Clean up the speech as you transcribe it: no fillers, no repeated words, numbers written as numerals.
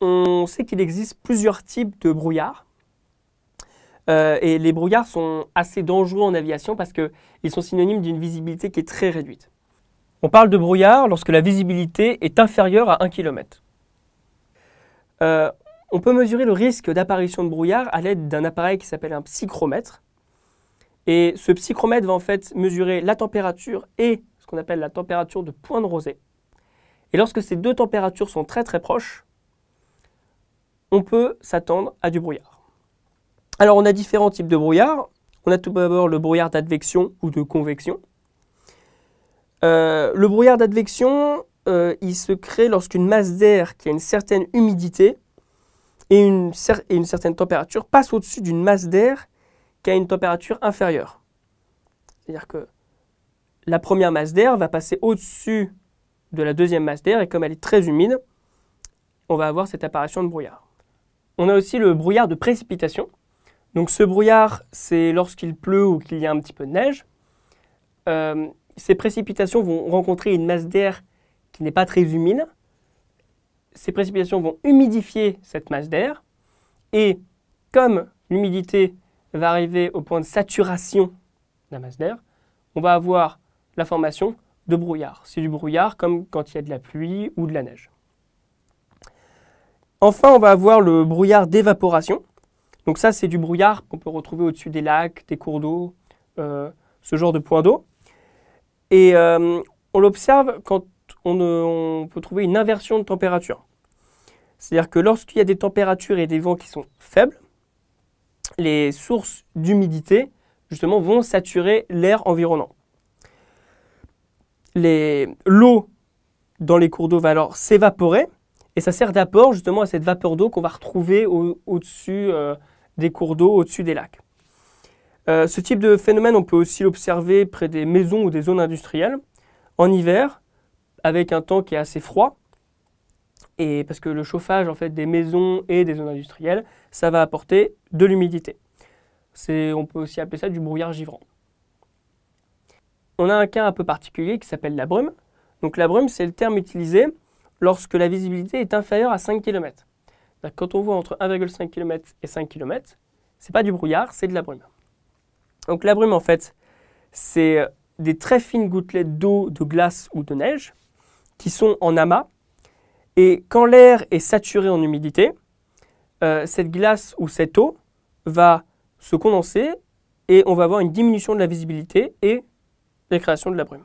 on sait qu'il existe plusieurs types de brouillard. Et les brouillards sont assez dangereux en aviation parce qu'ils sont synonymes d'une visibilité qui est très réduite. On parle de brouillard lorsque la visibilité est inférieure à 1 km. On peut mesurer le risque d'apparition de brouillard à l'aide d'un appareil qui s'appelle un psychromètre. Et ce psychromètre va en fait mesurer la température et ce qu'on appelle la température de point de rosée. Et lorsque ces deux températures sont très très proches, on peut s'attendre à du brouillard. Alors on a différents types de brouillard. On a tout d'abord le brouillard d'advection ou de convection. Le brouillard d'advection, il se crée lorsqu'une masse d'air qui a une certaine humidité et une certaine température passe au-dessus d'une masse d'air qui a une température inférieure. C'est-à-dire que la première masse d'air va passer au-dessus de la deuxième masse d'air et comme elle est très humide, on va avoir cette apparition de brouillard. On a aussi le brouillard de précipitation. Donc ce brouillard, c'est lorsqu'il pleut ou qu'il y a un petit peu de neige. Ces précipitations vont rencontrer une masse d'air qui n'est pas très humide. Ces précipitations vont humidifier cette masse d'air. Et comme l'humidité va arriver au point de saturation de la masse d'air, on va avoir la formation de brouillard. C'est du brouillard comme quand il y a de la pluie ou de la neige. Enfin, on va avoir le brouillard d'évaporation. Donc ça, c'est du brouillard qu'on peut retrouver au-dessus des lacs, des cours d'eau, ce genre de points d'eau. Et on l'observe quand on peut trouver une inversion de température. C'est-à-dire que lorsqu'il y a des températures et des vents qui sont faibles, les sources d'humidité, justement, vont saturer l'air environnant. L'eau dans les cours d'eau va alors s'évaporer et ça sert d'apport justement à cette vapeur d'eau qu'on va retrouver au-dessus des cours d'eau, au-dessus des lacs. Ce type de phénomène, on peut aussi l'observer près des maisons ou des zones industrielles en hiver avec un temps qui est assez froid et parce que le chauffage en fait, des maisons et des zones industrielles, ça va apporter de l'humidité. On peut aussi appeler ça du brouillard givrant. On a un cas un peu particulier qui s'appelle la brume. Donc la brume, c'est le terme utilisé lorsque la visibilité est inférieure à 5 km. Quand on voit entre 1,5 km et 5 km, ce n'est pas du brouillard, c'est de la brume. Donc la brume, en fait, c'est des très fines gouttelettes d'eau, de glace ou de neige qui sont en amas. Et quand l'air est saturé en humidité, cette glace ou cette eau va se condenser et on va avoir une diminution de la visibilité et la création de la brume.